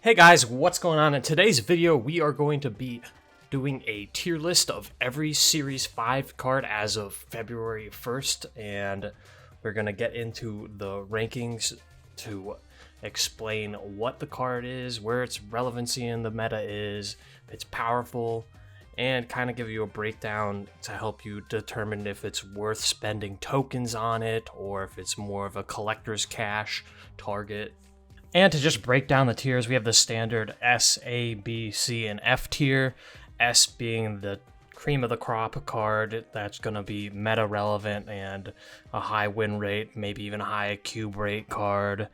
Hey guys, what's going on? In today's video, we are going to be doing a tier list of every Series 5 card as of February 1st, and we're going to get into the rankings to explain what the card is, where its relevancy in the meta is, if it's powerful, and kind of give you a breakdown to help you determine if it's worth spending tokens on it or if it's more of a collector's cash target. And to just break down the tiers, we have the standard S, A, B, C, and F tier. S being the cream of the crop card that's going to be meta relevant and a high win rate, maybe even a high cube rate card.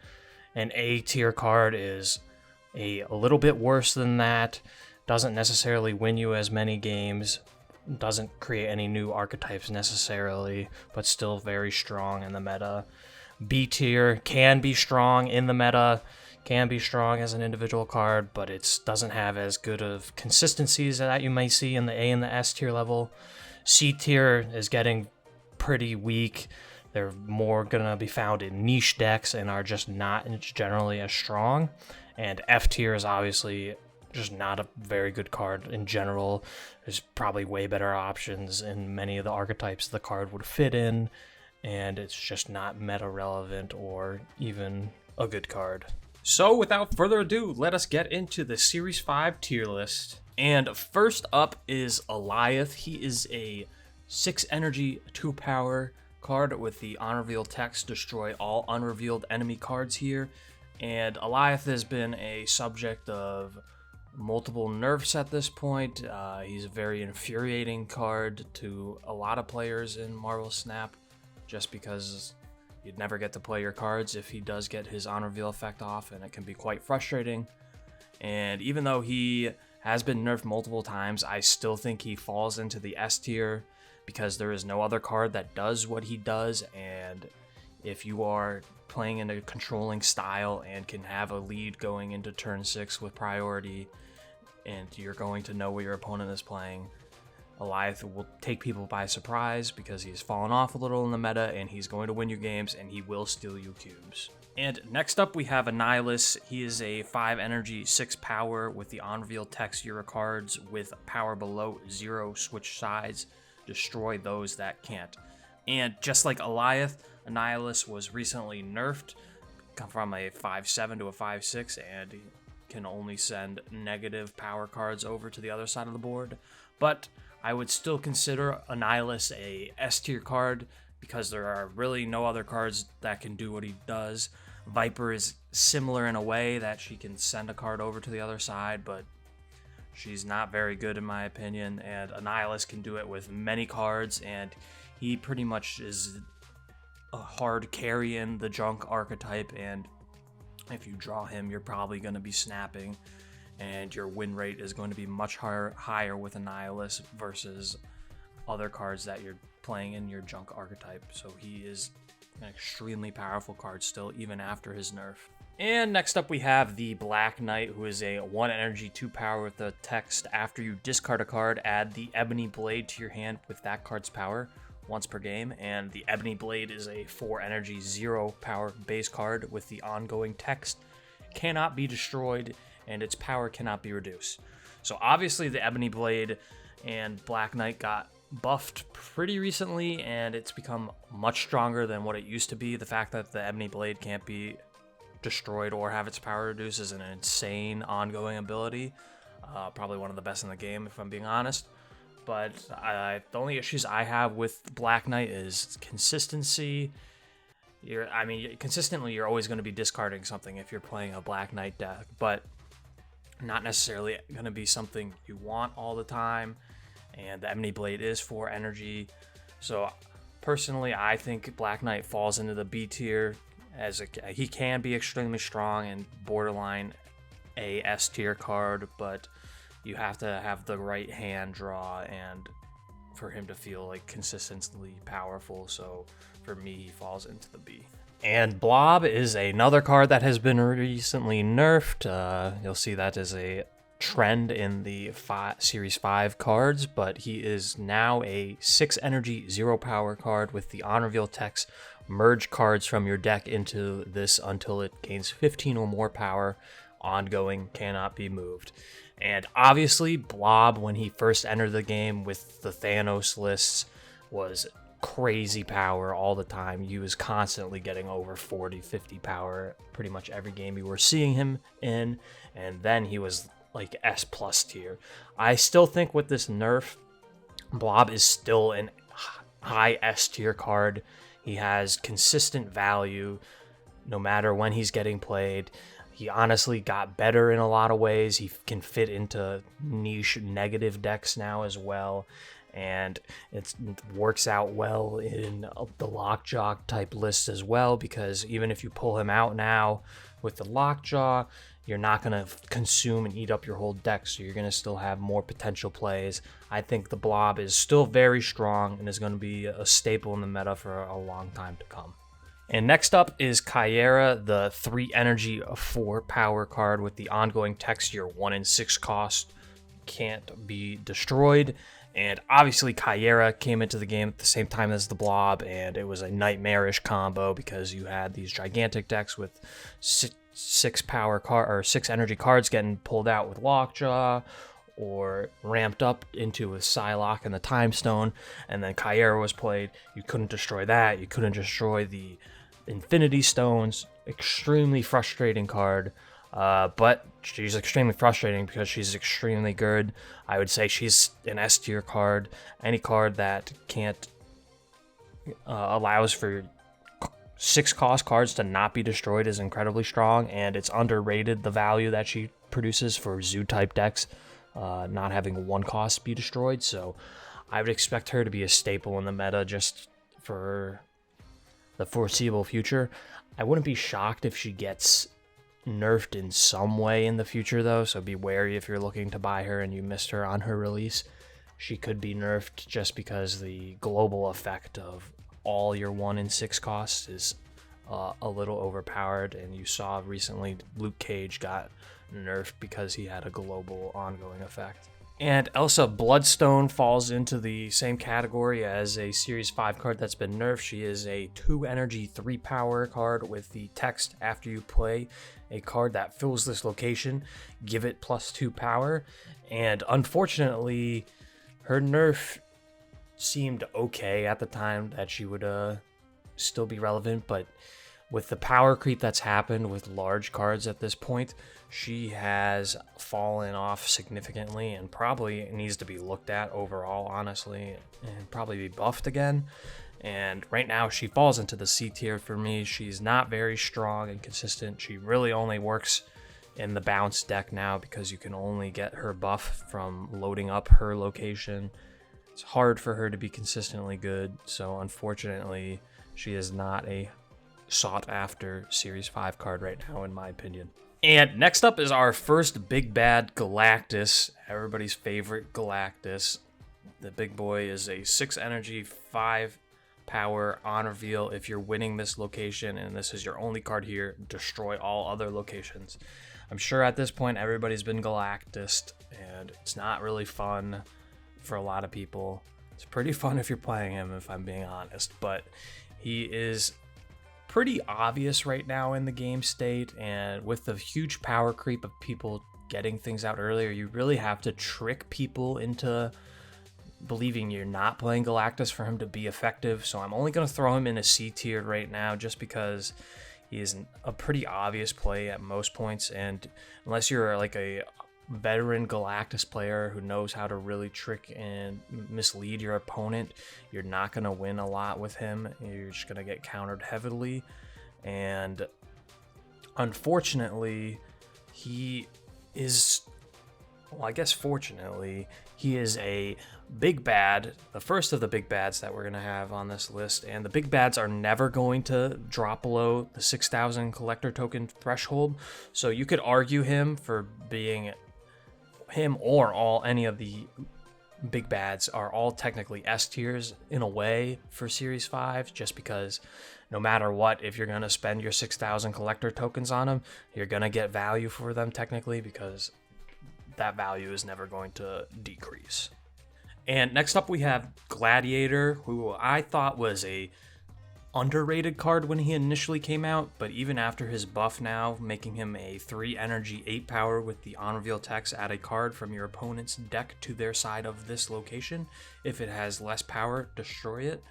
An A tier card is a little bit worse than that, doesn't necessarily win you as many games, doesn't create any new archetypes necessarily, but still very strong in the meta. B tier can be strong in the meta, can be strong as an individual card, but it doesn't have as good of consistencies that you may see in the A and the S tier level. C tier is getting pretty weak. They're more going to be found in niche decks and are just not generally as strong. And F tier is obviously just not a very good card in general. There's probably way better options in many of the archetypes the card would fit in, and it's just not meta relevant or even a good card. So without further ado, let us get into the Series 5 tier list. And first up is Alioth. He is a 6 energy, 2 power card with the unrevealed text, destroy all unrevealed enemy cards here. And Alioth has been a subject of multiple nerfs at this point. He's a very infuriating card to a lot of players in Marvel Snap, just because you'd never get to play your cards if he does get his on reveal effect off, and it can be quite frustrating. And even though he has been nerfed multiple times, I still think he falls into the S tier because there is no other card that does what he does, and if you are playing in a controlling style and can have a lead going into turn 6 with priority, and you're going to know what your opponent is playing, Alioth will take people by surprise because he's fallen off a little in the meta, and he's going to win you games, and he will steal you cubes. And next up we have Annihilus. He is a 5 energy, 6 power with the on-reveal text Euro cards with power below 0, switch sides, destroy those that can't. And just like Alioth, Annihilus was recently nerfed, come from a 5-7 to a 5-6, and he can only send negative power cards over to the other side of the board. But I would still consider Annihilus a S tier card because there are really no other cards that can do what he does. Viper is similar in a way that she can send a card over to the other side, but she's not very good in my opinion, and Annihilus can do it with many cards, and he pretty much is a hard carry in the junk archetype, and if you draw him, you're probably going to be snapping, and your win rate is going to be much higher with Annihilus versus other cards that you're playing in your junk archetype. So he is an extremely powerful card still, even after his nerf. And next up we have the Black Knight, who is a 1 energy, 2 power with the text, after you discard a card, add the Ebony Blade to your hand with that card's power once per game. And the Ebony Blade is a 4 energy, 0 power base card with the ongoing text, cannot be destroyed, and its power cannot be reduced. So obviously the Ebony Blade and Black Knight got buffed pretty recently, and it's become much stronger than what it used to be. The fact that the Ebony Blade can't be destroyed or have its power reduced is an insane ongoing ability. Probably one of the best in the game, if I'm being honest. But the only issues I have with Black Knight is consistency. Consistently, you're always going to be discarding something if you're playing a Black Knight deck, but not necessarily going to be something you want all the time. And the Ebony Blade is 4 energy. So personally, I think Black Knight falls into the B tier, as he can be extremely strong and borderline a S tier card, but you have to have the right hand draw and for him to feel like consistently powerful. So for me, he falls into the B. And Blob is another card that has been recently nerfed. You'll see that as a trend in the Series 5 cards, but he is now a 6 energy, 0 power card with the on reveal text, merge cards from your deck into this until it gains 15 or more power ongoing, cannot be moved. And obviously, Blob, when he first entered the game with the Thanos lists, was crazy power all the time. He was constantly getting over 40, 50 power pretty much every game you were seeing him in. And then he was like S+ tier. I still think with this nerf, Blob is still an high S tier card. He has consistent value no matter when he's getting played. He honestly got better in a lot of ways. He can fit into niche negative decks now as well. And it works out well in the Lockjaw type list as well, because even if you pull him out now with the Lockjaw, you're not going to consume and eat up your whole deck, so you're going to still have more potential plays. I think the Blob is still very strong and is going to be a staple in the meta for a long time to come. And next up is Caiera, the 3 energy 4 power card with the ongoing texture 1 in 6 cost. Can't be destroyed. And obviously Caiera came into the game at the same time as the Blob, and it was a nightmarish combo because you had these gigantic decks with 6 power card or 6 energy cards getting pulled out with Lockjaw, or ramped up into a Psylocke and the Time Stone, and then Caiera was played. You couldn't destroy that. You couldn't destroy the Infinity Stones. Extremely frustrating card. But she's extremely frustrating because she's extremely good. I would say she's an S tier card. Any card that can't allows for 6 cost cards to not be destroyed is incredibly strong, and it's underrated the value that she produces for zoo type decks, not having 1 cost be destroyed. So I would expect her to be a staple in the meta just for the foreseeable future. I wouldn't be shocked if she gets nerfed in some way in the future though, so be wary if you're looking to buy her and you missed her on her release. She could be nerfed just because the global effect of all your 1 in 6 costs is a little overpowered, and you saw recently Luke Cage got nerfed because he had a global ongoing effect. And Elsa Bloodstone falls into the same category as a Series 5 card that's been nerfed. She is a 2 energy 3 power card with the text after you play a card that fills this location, give it +2 power. And unfortunately, her nerf seemed okay at the time that she would still be relevant, but with the power creep that's happened with large cards at this point, she has fallen off significantly and probably needs to be looked at overall, honestly, and probably be buffed again. And right now she falls into the C tier for me. She's not very strong and consistent. She really only works in the bounce deck now because you can only get her buff from loading up her location. It's hard for her to be consistently good, so unfortunately she is not a sought after Series 5 card right now, in my opinion. And next up is our first big bad, Galactus, everybody's favorite Galactus. The big boy is a 6 energy, 5 power on reveal. If you're winning this location and this is your only card here, destroy all other locations. I'm sure at this point everybody's been Galactus, and it's not really fun for a lot of people. It's pretty fun if you're playing him, if I'm being honest, but he is pretty obvious right now in the game state, and with the huge power creep of people getting things out earlier, you really have to trick people into believing you're not playing Galactus for him to be effective. So I'm only going to throw him in a C tier right now just because he is a pretty obvious play at most points, and unless you're like a veteran Galactus player who knows how to really trick and mislead your opponent, you're not going to win a lot with him. You're just going to get countered heavily, and unfortunately he is, well, I guess fortunately, he is a big bad, the first of the big bads that we're going to have on this list, and the big bads are never going to drop below the 6,000 collector token threshold, so you could argue him for being him, or any of the big bads are all technically S tiers in a way for Series 5, just because no matter what, if you're going to spend your 6,000 collector tokens on them, you're going to get value for them technically, because that value is never going to decrease. And next up we have Gladiator, who I thought was a underrated card when he initially came out, but even after his buff now, making him a 3 energy, 8 power with the on reveal text, add a card from your opponent's deck to their side of this location. If it has less power, destroy it.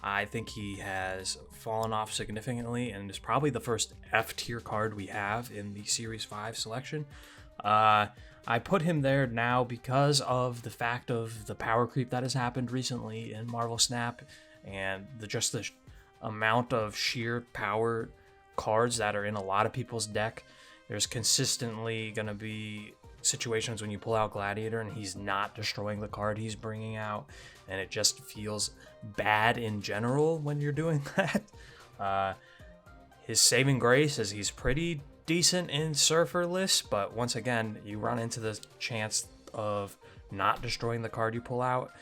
I think he has fallen off significantly and is probably the first F tier card we have in the Series 5 selection. I put him there now because of the fact of the power creep that has happened recently in Marvel Snap, and just the amount of sheer power cards that are in a lot of people's deck. There's consistently going to be situations when you pull out Gladiator and he's not destroying the card he's bringing out, and it just feels bad in general when you're doing that. His saving grace is he's pretty decent in Surfer lists, but once again, you run into the chance of not destroying the card you pull out.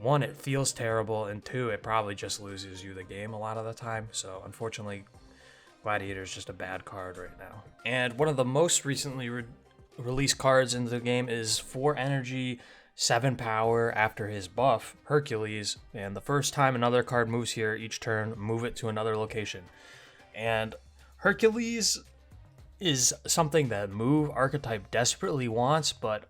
One, it feels terrible, and two, it probably just loses you the game a lot of the time. So unfortunately, Gladiator is just a bad card right now. And one of the most recently released cards in the game is 4 energy, 7 power after his buff, Hercules. And the first time another card moves here each turn, move it to another location. And Hercules is something that Move archetype desperately wants, but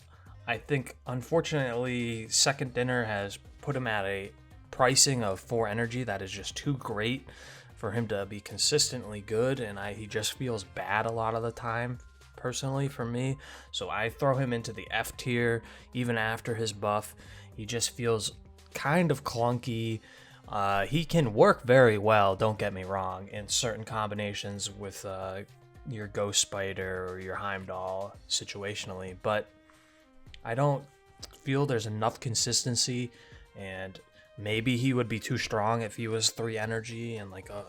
I think, unfortunately, Second Dinner has put him at a pricing of 4 energy that is just too great for him to be consistently good, and he just feels bad a lot of the time, personally, for me. So I throw him into the F tier, even after his buff. He just feels kind of clunky. He can work very well, don't get me wrong, in certain combinations with your Ghost Spider or your Heimdall situationally, but I don't feel there's enough consistency, and maybe he would be too strong if he was 3 energy and like a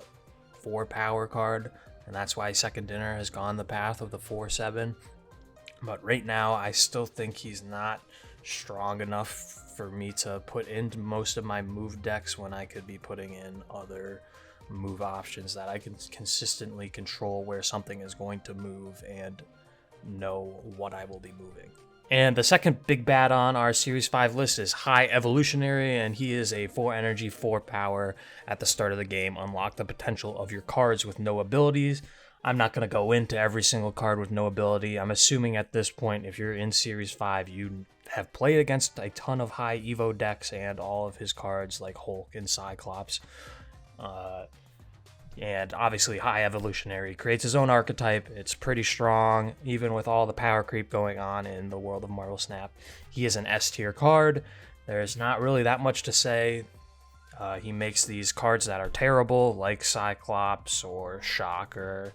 4 power card, and that's why Second Dinner has gone the path of the 4/7. But right now, I still think he's not strong enough for me to put into most of my move decks when I could be putting in other move options that I can consistently control where something is going to move and know what I will be moving. And the second big bad on our Series 5 list is High Evolutionary, and he is a 4 energy, 4 power. At the start of the game, unlock the potential of your cards with no abilities. I'm not going to go into every single card with no ability. I'm assuming at this point, if you're in Series 5, you have played against a ton of high Evo decks and all of his cards like Hulk and Cyclops. And obviously High Evolutionary creates his own archetype. It's pretty strong, even with all the power creep going on in the world of Marvel Snap. He is an S tier card. There's not really that much to say. He makes these cards that are terrible, like Cyclops or Shocker.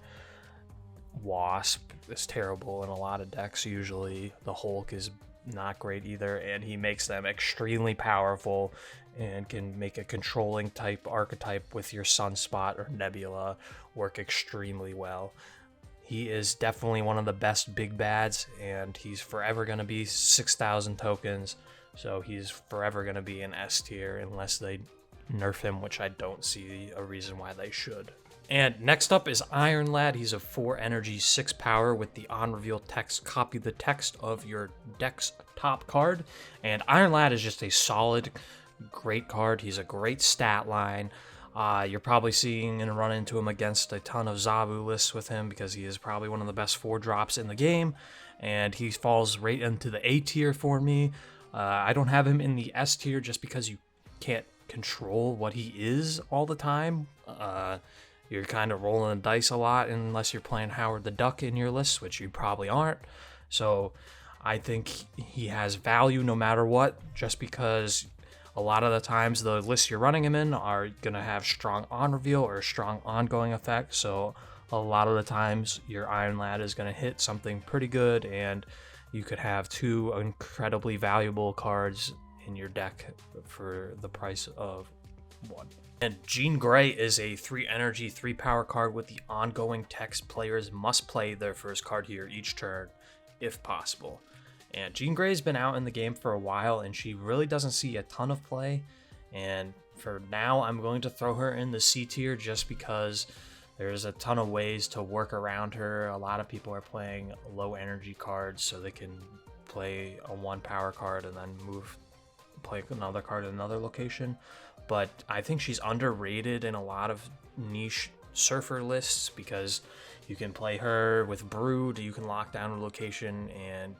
Wasp is terrible in a lot of decks usually. The Hulk is not great either, and he makes them extremely powerful and can make a controlling type archetype with your Sunspot or Nebula work extremely well. He is definitely one of the best big bads, and he's forever going to be 6,000 tokens, so he's forever going to be an S tier unless they nerf him, which I don't see a reason why they should. And next up is Iron Lad. He's a 4 energy, 6 power with the on reveal text. Copy the text of your deck's top card. And Iron Lad is just a solid, great card. He's a great stat line. You're probably seeing and run into him against a ton of Zabu lists with him because he is probably one of the best 4 drops in the game. And he falls right into the A tier for me. I don't have him in the S tier just because you can't control what he is all the time. You're kind of rolling the dice a lot unless you're playing Howard the Duck in your list, which you probably aren't. So I think he has value no matter what, just because a lot of the times the lists you're running him in are going to have strong on reveal or strong ongoing effect. So a lot of the times your Iron Lad is going to hit something pretty good, and you could have 2 incredibly valuable cards in your deck for the price of 1. And Jean Grey is a 3 energy, 3 power card with the ongoing text. Players must play their first card here each turn, if possible. And Jean Grey's been out in the game for a while, and she really doesn't see a ton of play. And for now, I'm going to throw her in the C tier just because there's a ton of ways to work around her. A lot of people are playing low energy cards so they can play a 1 power card and then play another card at another location. But I think she's underrated in a lot of niche surfer lists because you can play her with Brood, you can lock down a location and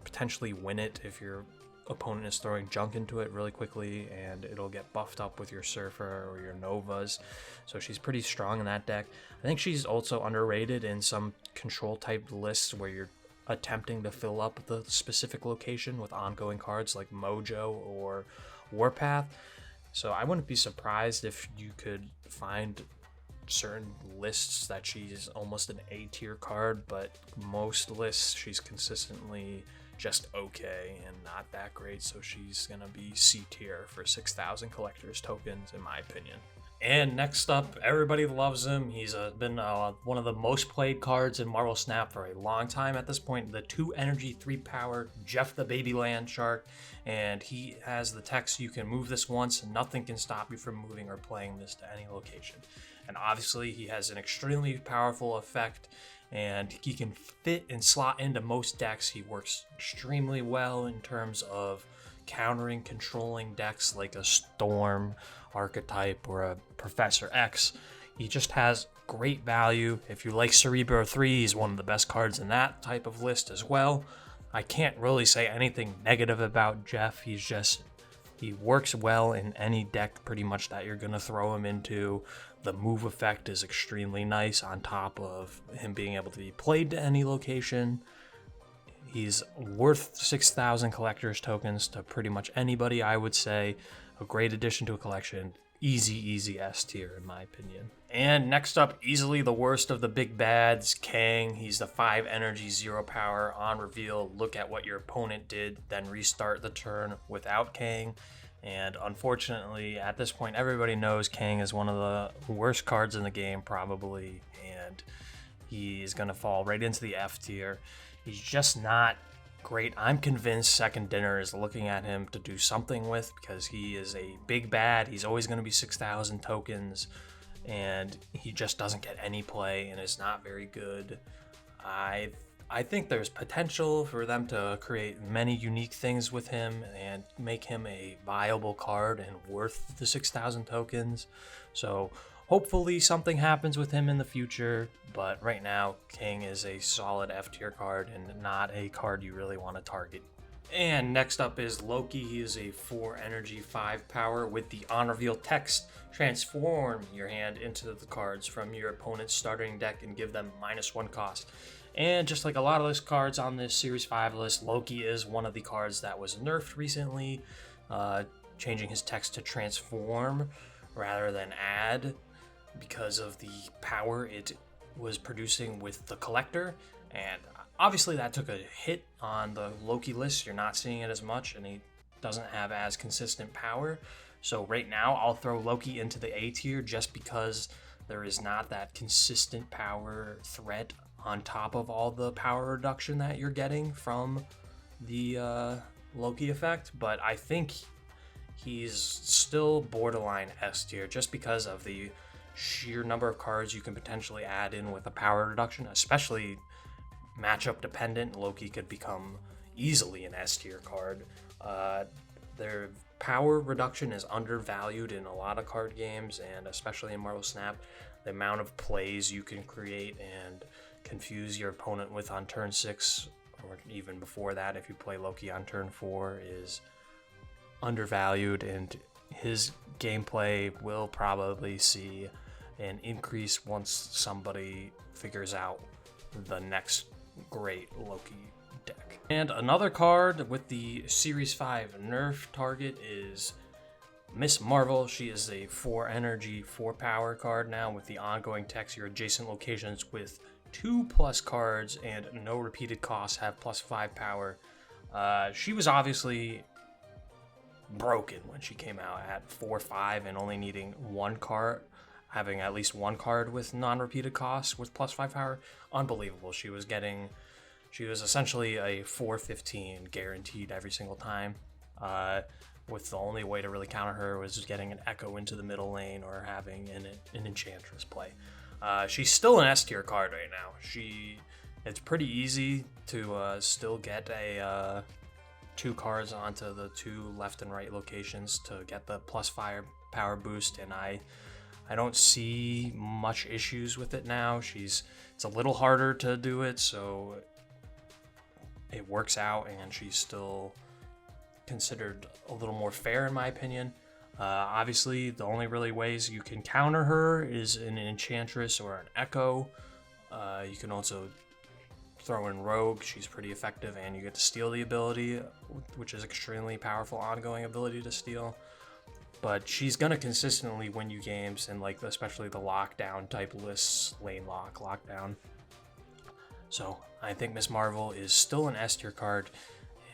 potentially win it if your opponent is throwing junk into it really quickly, and it'll get buffed up with your Surfer or your Novas. So she's pretty strong in that deck. I think she's also underrated in some control type lists where you're attempting to fill up the specific location with ongoing cards like Mojo or Warpath. So I wouldn't be surprised if you could find certain lists that she's almost an A tier card, but most lists she's consistently just okay and not that great, so she's gonna be C tier for 6,000 collector's tokens in my opinion. And next up, everybody loves him. He's been one of the most played cards in Marvel Snap for a long time at this point. The 2 energy, 3 power, Jeff the Baby Land Shark. And he has the text, you can move this once, nothing can stop you from moving or playing this to any location. And obviously he has an extremely powerful effect, and he can fit and slot into most decks. He works extremely well in terms of countering, controlling decks like a Storm archetype or a Professor X. He just has great value. If you like Cerebro 3, he's one of the best cards in that type of list as well. I can't really say anything negative about Jeff. He works well in any deck pretty much that you're going to throw him into. The move effect is extremely nice on top of him being able to be played to any location. He's worth 6,000 collector's tokens to pretty much anybody, I would say. A great addition to a collection. Easy S tier in my opinion. And next up, easily the worst of the big bads, Kang. He's the 5 energy, 0 power. On reveal, look at what your opponent did, then restart the turn without Kang. And unfortunately, at this point, everybody knows Kang is one of the worst cards in the game, probably. And he's going to fall right into the F tier. He's just not great. I'm convinced Second Dinner is looking at him to do something with, because he is a big bad. He's always going to be 6,000 tokens, and he just doesn't get any play and is not very good. I think there's potential for them to create many unique things with him and make him a viable card and worth the 6,000 tokens. So hopefully something happens with him in the future, but right now Kang is a solid F tier card and not a card you really want to target. And next up is Loki. He is a 4 energy, 5 power with the on reveal text. Transform your hand into the cards from your opponent's starting deck and give them -1 cost. And just like a lot of those cards on this Series 5 list, Loki is one of the cards that was nerfed recently, changing his text to transform rather than add because of the power it was producing with the collector. And obviously that took a hit on the Loki list. You're not seeing it as much, and he doesn't have as consistent power. So right now I'll throw Loki into the A tier just because there is not that consistent power threat on top of all the power reduction that you're getting from the Loki effect. But I think he's still borderline S tier just because of the sheer number of cards you can potentially add in with a power reduction, especially matchup dependent. Loki could become easily an S tier card. Their power reduction is undervalued in a lot of card games, and especially in Marvel Snap. The amount of plays you can create and confuse your opponent with on turn 6, or even before that if you play Loki on turn 4, is undervalued, and his gameplay will probably see an increase once somebody figures out the next great Loki deck. And another card with the Series 5 nerf target is Miss Marvel. She is a 4 energy, 4 power card now with the ongoing text. Your adjacent locations with 2+ cards and no repeated costs have +5 power. She was obviously broken when she came out at 4/5 and only needing 1 card, having at least 1 card with non-repeated costs with +5 power. Unbelievable. She was essentially a 4/15 guaranteed every single time, with the only way to really counter her was just getting an Echo into the middle lane or having an Enchantress play. She's still an S tier card right now. It's pretty easy to still get a 2 cards onto the 2 left and right locations to get the +5 power boost, and I I don't see much issues with it now. It's a little harder to do it, so it works out, and she's still considered a little more fair in my opinion. Obviously, the only really ways you can counter her is an Enchantress or an Echo. You can also throw in Rogue. She's pretty effective, and you get to steal the ability, which is extremely powerful ongoing ability to steal. But she's gonna consistently win you games in like especially the lockdown type lists, lane lock, lockdown. So I think Ms. Marvel is still an S tier card,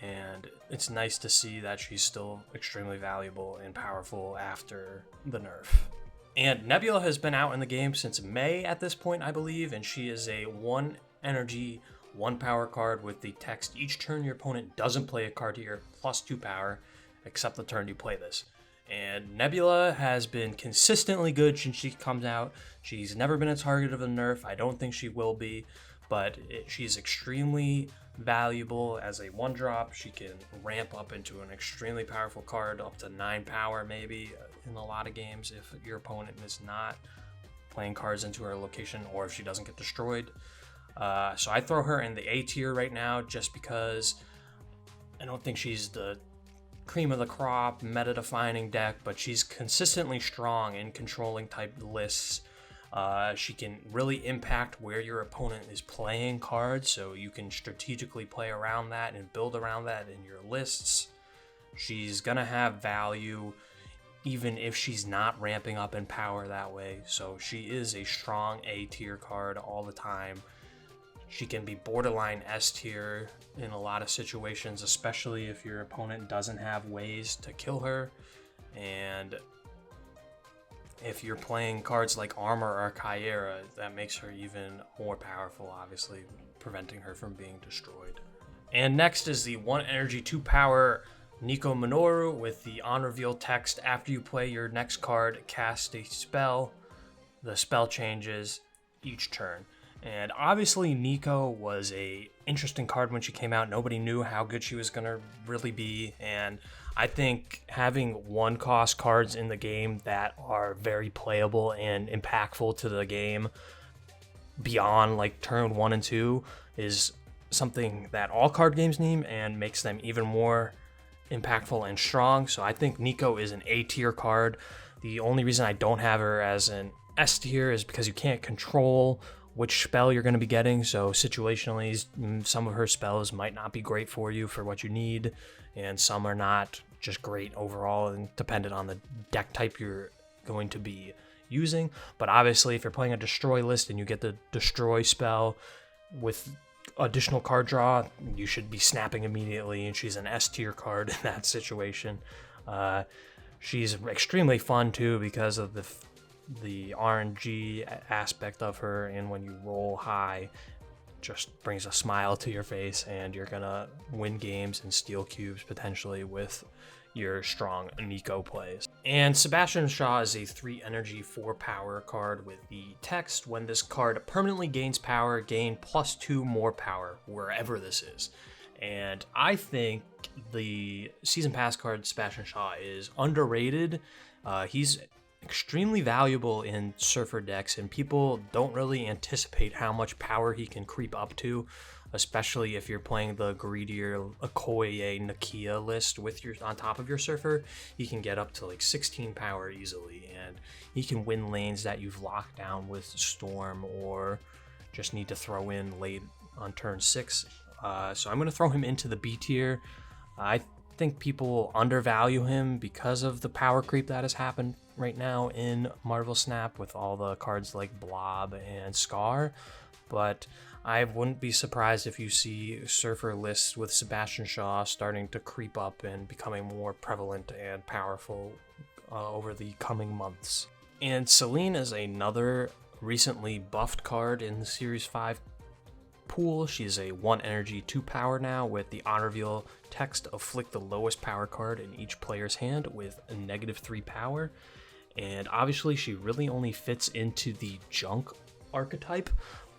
and it's nice to see that she's still extremely valuable and powerful after the nerf. And Nebula has been out in the game since May at this point, I believe, and she is a 1 energy, 1 power card with the text, each turn your opponent doesn't play a card here, plus 2 power, except the turn you play this. And Nebula has been consistently good since she comes out. She's never been a target of a nerf. I don't think she will be, but she's extremely valuable as a 1-drop. She can ramp up into an extremely powerful card, up to 9 power maybe in a lot of games if your opponent is not playing cards into her location or if she doesn't get destroyed. So I throw her in the A tier right now just because I don't think she's the cream of the crop, meta-defining deck, but she's consistently strong in controlling type lists. She can really impact where your opponent is playing cards, so you can strategically play around that and build around that in your lists. She's gonna have value even if she's not ramping up in power that way, so she is a strong A tier card all the time. She can be borderline S tier in a lot of situations, especially if your opponent doesn't have ways to kill her. And if you're playing cards like Armor or Caiera, that makes her even more powerful, obviously, preventing her from being destroyed. And next is the 1 energy, 2 power Nico Minoru with the on reveal text, after you play your next card, cast a spell. The spell changes each turn. And obviously Nico was a interesting card when she came out. Nobody knew how good she was gonna really be, and I think having 1-cost cards in the game that are very playable and impactful to the game beyond like turn 1 and 2 is something that all card games need and makes them even more impactful and strong. So I think Nico is an A tier card. The only reason I don't have her as an S tier is because you can't control which spell you're going to be getting, so situationally some of her spells might not be great for you for what you need, and some are not just great overall and dependent on the deck type you're going to be using. But obviously if you're playing a destroy list and you get the destroy spell with additional card draw, you should be snapping immediately, and she's an S tier card in that situation. She's extremely fun too because of the RNG aspect of her, and when you roll high, just brings a smile to your face, and you're gonna win games and steal cubes potentially with your strong Nico plays. And Sebastian Shaw is a 3 energy, 4 power card with the text, when this card permanently gains power, gain +2 more power wherever this is. And I think the season pass card Sebastian Shaw is underrated. He's extremely valuable in Surfer decks, and people don't really anticipate how much power he can creep up to, especially if you're playing the greedier Okoye Nakia list with your on top of your Surfer. He can get up to like 16 power easily, and he can win lanes that you've locked down with Storm or just need to throw in late on turn 6. So I'm going to throw him into the B tier. I think people undervalue him because of the power creep that has happened right now in Marvel Snap with all the cards like Blob and Scar, but I wouldn't be surprised if you see Surfer lists with Sebastian Shaw starting to creep up and becoming more prevalent and powerful over the coming months. And Selene is another recently buffed card in the Series 5 pool. She's a 1 energy, 2 power now with the on reveal text, afflict the lowest power card in each player's hand with a -3 power. And obviously she really only fits into the junk archetype,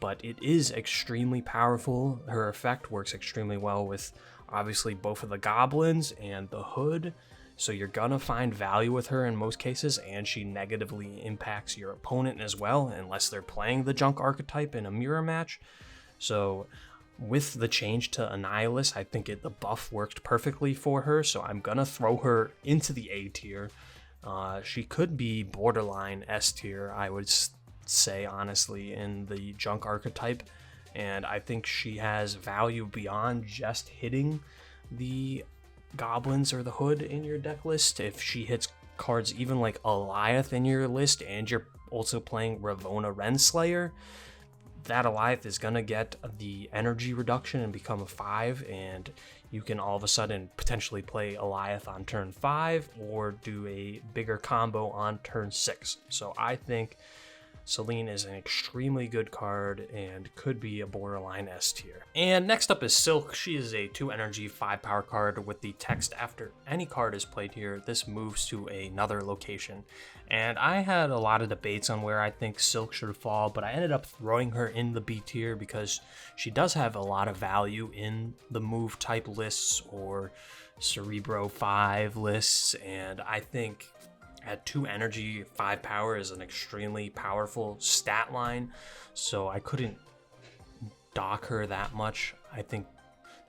but it is extremely powerful. Her effect works extremely well with obviously both of the goblins and the hood. so you're gonna find value with her in most cases, and she negatively impacts your opponent as well, unless they're playing the junk archetype in a mirror match. So with the change to Annihilus, I think the buff worked perfectly for her, so I'm gonna throw her into the A tier. She could be borderline S tier, I would say, honestly, in the junk archetype, and I think she has value beyond just hitting the goblins or the hood in your deck list. If she hits cards even like Alioth in your list and you're also playing Ravonna Renslayer, that Alioth is gonna get the energy reduction and become a 5, and you can all of a sudden potentially play Alioth on turn 5 or do a bigger combo on turn 6. So I think Selene is an extremely good card and could be a borderline S tier. And next up is Silk. She is a 2 energy 5 power card with the text, after any card is played here, this moves to another location. And I had a lot of debates on where I think Silk should fall, but I ended up throwing her in the B tier because she does have a lot of value in the move type lists or Cerebro 5 lists, and I think at 2 energy, 5 power is an extremely powerful stat line, so I couldn't dock her that much. I think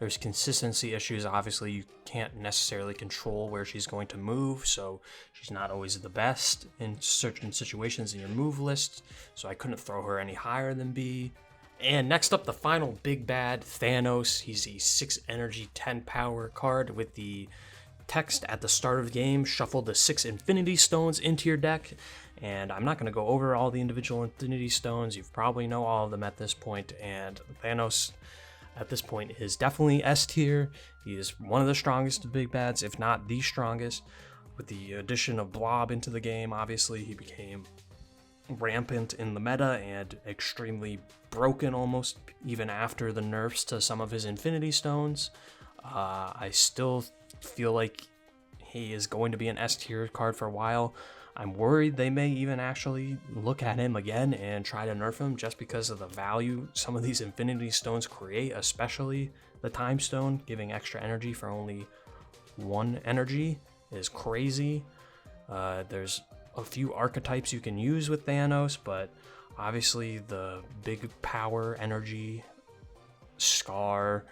there's consistency issues. Obviously, you can't necessarily control where she's going to move, so she's not always the best in certain situations in your move list, so I couldn't throw her any higher than B. And next up, the final big bad, Thanos. He's a 6 energy, 10 power card with the text at the start of the game, shuffle the 6 Infinity Stones into your deck. And I'm not going to go over all the individual Infinity Stones. You probably know all of them at this point. And Thanos at this point is definitely S tier. He is one of the strongest of big bads, if not the strongest. With the addition of Blob into the game, obviously he became rampant in the meta and extremely broken almost even after the nerfs to some of his Infinity Stones. I still feel like he is going to be an S tier card for a while. I'm worried they may even actually look at him again and try to nerf him just because of the value some of these Infinity Stones create, especially the Time Stone. Giving extra energy for only 1 energy is crazy. There's a few archetypes you can use with Thanos, but obviously the big power energy, Scar,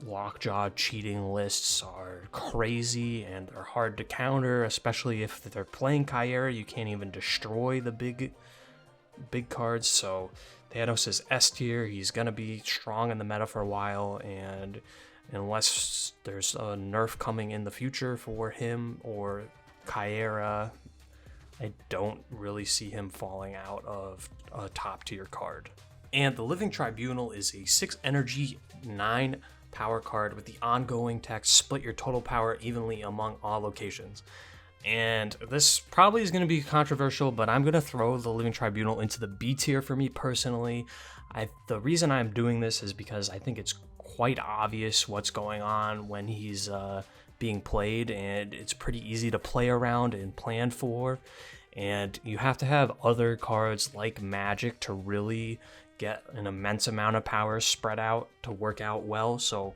Lockjaw cheating lists are crazy and they're hard to counter, especially if they're playing Caiera. You can't even destroy the big cards. So Thanos is S tier. He's gonna be strong in the meta for a while, and unless there's a nerf coming in the future for him or Caiera, I don't really see him falling out of a top tier card. And the Living Tribunal is a 6 energy, 9 power card with the ongoing text, split your total power evenly among all locations. And this probably is going to be controversial, but I'm going to throw the Living Tribunal into the B tier for me personally. The reason I'm doing this is because I think it's quite obvious what's going on when he's being played, and it's pretty easy to play around and plan for. And you have to have other cards like Magic to really get an immense amount of power spread out to work out well. So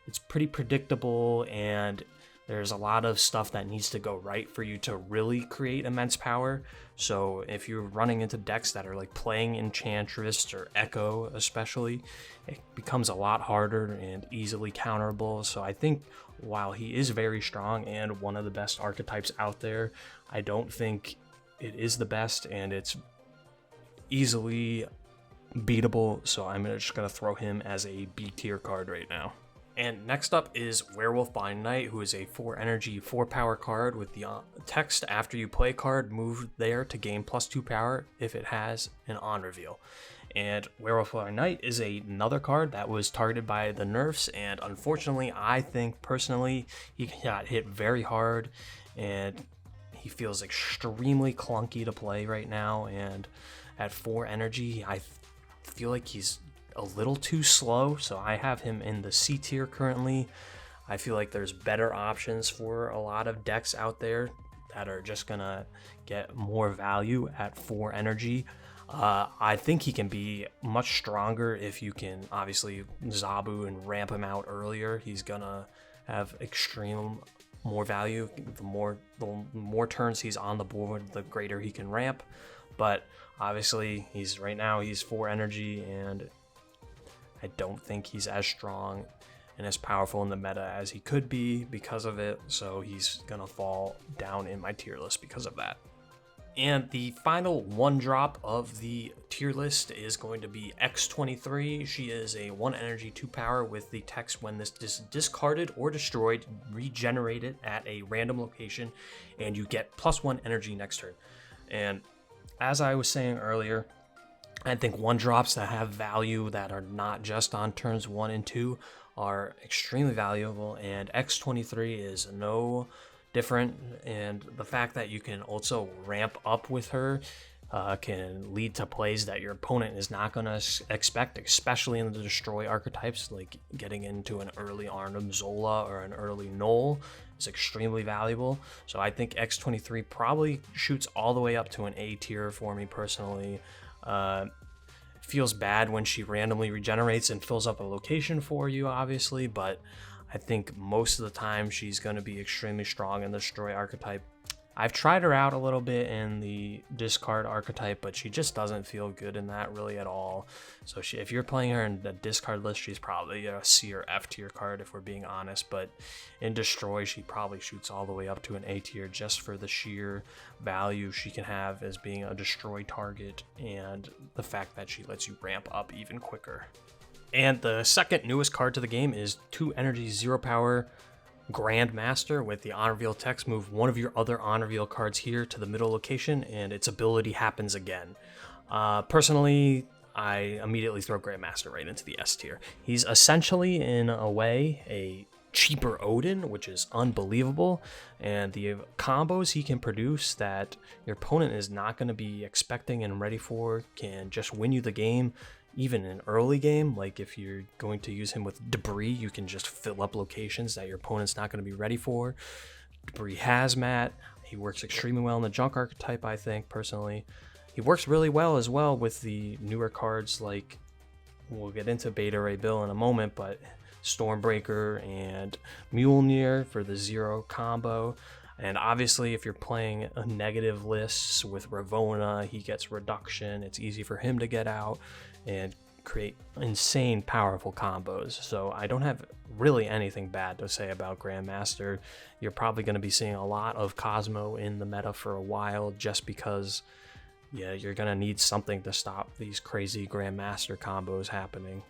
it's pretty predictable, and there's a lot of stuff that needs to go right for you to really create immense power. So if you're running into decks that are like playing Enchantress or Echo especially, it becomes a lot harder and easily counterable. So I think while he is very strong and one of the best archetypes out there, I don't think it is the best, and it's easily beatable, so I'm just going to throw him as a B tier card right now. And next up is Werewolf by Night, who is a 4 energy, 4 power card with the text, after you play a card, move there to gain +2 power if it has an on reveal. And Werewolf by Night is another card that was targeted by the nerfs, and unfortunately, I think personally, he got hit very hard, and he feels extremely clunky to play right now. And at 4 energy, I feel like he's a little too slow, so I have him in the C tier currently. I feel like there's better options for a lot of decks out there that are just gonna get more value at 4 energy. I think he can be much stronger if you can obviously Zabu and ramp him out earlier. He's gonna have extreme more value. The more turns he's on the board, the greater he can ramp. But obviously, right now he's 4 energy, and I don't think he's as strong and as powerful in the meta as he could be because of it. So he's gonna fall down in my tier list because of that. And the final 1-drop of the tier list is going to be X23. She is a 1 energy 2 power with the text: when this is discarded or destroyed, regenerate it at a random location, and you get +1 energy next turn. And as I was saying earlier, I think 1-drops that have value that are not just on turns 1 and 2 are extremely valuable, and X23 is no different. And the fact that you can also ramp up with her can lead to plays that your opponent is not going to expect, especially in the destroy archetypes, like getting into an early Arnim Zola or an early Null is extremely valuable. So I think X23 probably shoots all the way up to an A tier for me personally. Feels bad when she randomly regenerates and fills up a location for you, obviously, but I think most of the time she's going to be extremely strong in the destroy archetype. I've tried her out a little bit in the discard archetype, but she just doesn't feel good in that really at all. So if you're playing her in the discard list, she's probably a C or F tier card if we're being honest. But in destroy, she probably shoots all the way up to an A tier just for the sheer value she can have as being a destroy target and the fact that she lets you ramp up even quicker. And the second newest card to the game is 2 energy 0 power Grandmaster with the on reveal text: move one of your other on reveal cards here to the middle location, and its ability happens again. Personally, I immediately throw Grandmaster right into the S tier. He's essentially, in a way, a cheaper Odin, which is unbelievable, and the combos he can produce that your opponent is not going to be expecting and ready for can just win you the game. Even in early game, like if you're going to use him with debris, you can just fill up locations that your opponent's not going to be ready for. Debris hazmat, he works extremely well in the junk archetype, I think, personally. He works really well as well with the newer cards, like, we'll get into Beta Ray Bill in a moment, but Stormbreaker and Mjolnir for the 0 combo. And obviously, if you're playing a negative lists with Ravonna, he gets reduction. It's easy for him to get out and create insane powerful combos. So I don't have really anything bad to say about Grandmaster. You're probably going to be seeing a lot of Cosmo in the meta for a while, just because, yeah, you're going to need something to stop these crazy Grandmaster combos happening.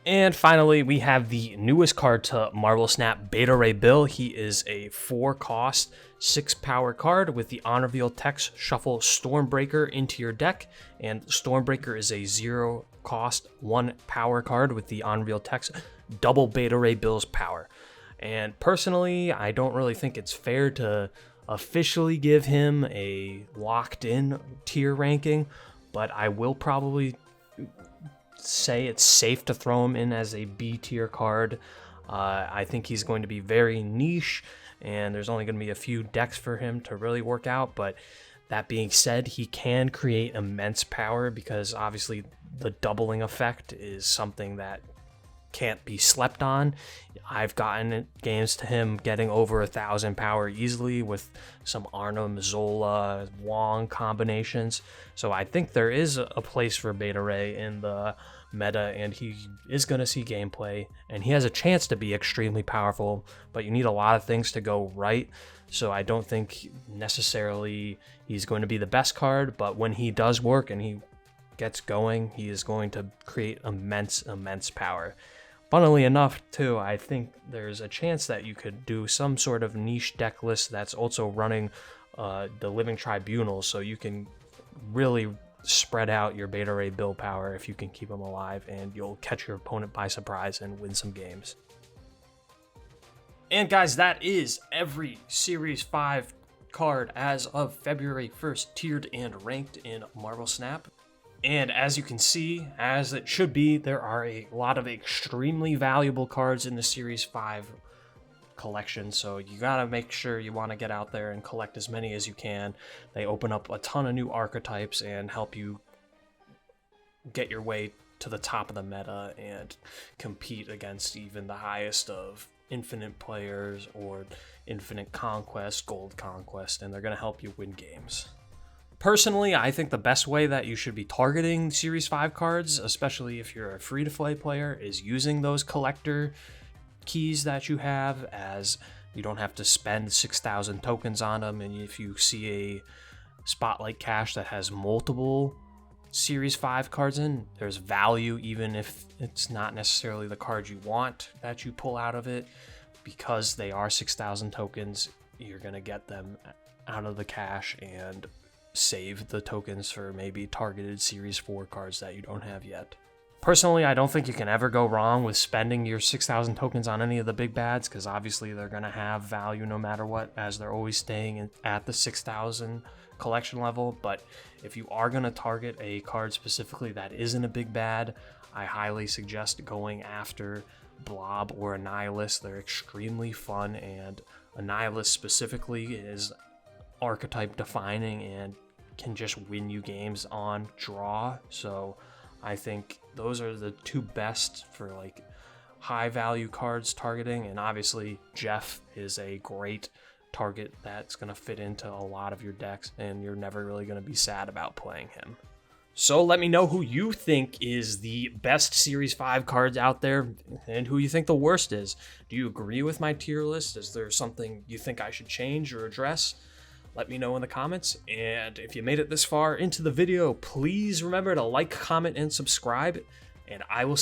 And finally, we have the newest card to Marvel Snap, Beta Ray Bill. He is a 4-cost, 6-power card with the on reveal text: shuffle Stormbreaker into your deck. And Stormbreaker is a 0-cost, 1-power card with the on reveal text: double Beta Ray Bill's power. And personally, I don't really think it's fair to officially give him a locked-in tier ranking, but I will probably say it's safe to throw him in as a B tier card. I think he's going to be very niche, and there's only going to be a few decks for him to really work out. But that being said, he can create immense power, because obviously the doubling effect is something that can't be slept on. I've gotten games to him getting over 1,000 power easily with some Arnim, Zola, Wong combinations. So I think there is a place for Beta Ray in the meta, and he is going to see gameplay, and he has a chance to be extremely powerful, but you need a lot of things to go right. So I don't think necessarily he's going to be the best card, but when he does work and he gets going, he is going to create immense power. Funnily enough, too, I think there's a chance that you could do some sort of niche deck list that's also running the Living Tribunal, so you can really spread out your Beta Ray Bill power if you can keep him alive, and you'll catch your opponent by surprise and win some games. And guys, that is every Series 5 card as of February 1st, tiered and ranked in Marvel Snap. And as you can see, as it should be, there are a lot of extremely valuable cards in the Series 5 collection, so you gotta make sure you want to get out there and collect as many as you can. They open up a ton of new archetypes and help you get your way to the top of the meta and compete against even the highest of infinite players or infinite conquest, gold conquest, and they're going to help you win games. Personally, I think the best way that you should be targeting Series 5 cards, especially if you're a free-to-play player, is using those collector keys that you have, as you don't have to spend 6,000 tokens on them, and if you see a Spotlight cache that has multiple Series 5 cards in, there's value even if it's not necessarily the card you want that you pull out of it. Because they are 6,000 tokens, you're going to get them out of the cache and save the tokens for maybe targeted Series 4 cards that you don't have yet. Personally, I don't think you can ever go wrong with spending your 6,000 tokens on any of the big bads, because obviously they're going to have value no matter what, as they're always staying at the 6,000 collection level. But if you are going to target a card specifically that isn't a big bad, I highly suggest going after Blob or Annihilus. They're extremely fun, and Annihilus specifically is archetype defining and can just win you games on draw. So I think those are the two best for like high value cards targeting, and obviously Jeff is a great target that's going to fit into a lot of your decks, and you're never really going to be sad about playing him. So let me know who you think is the best Series 5 cards out there and who you think the worst is. Do you agree with my tier list? Is there something you think I should change or address? Let me know in the comments. And if you made it this far into the video, please remember to like, comment, and subscribe. And I will see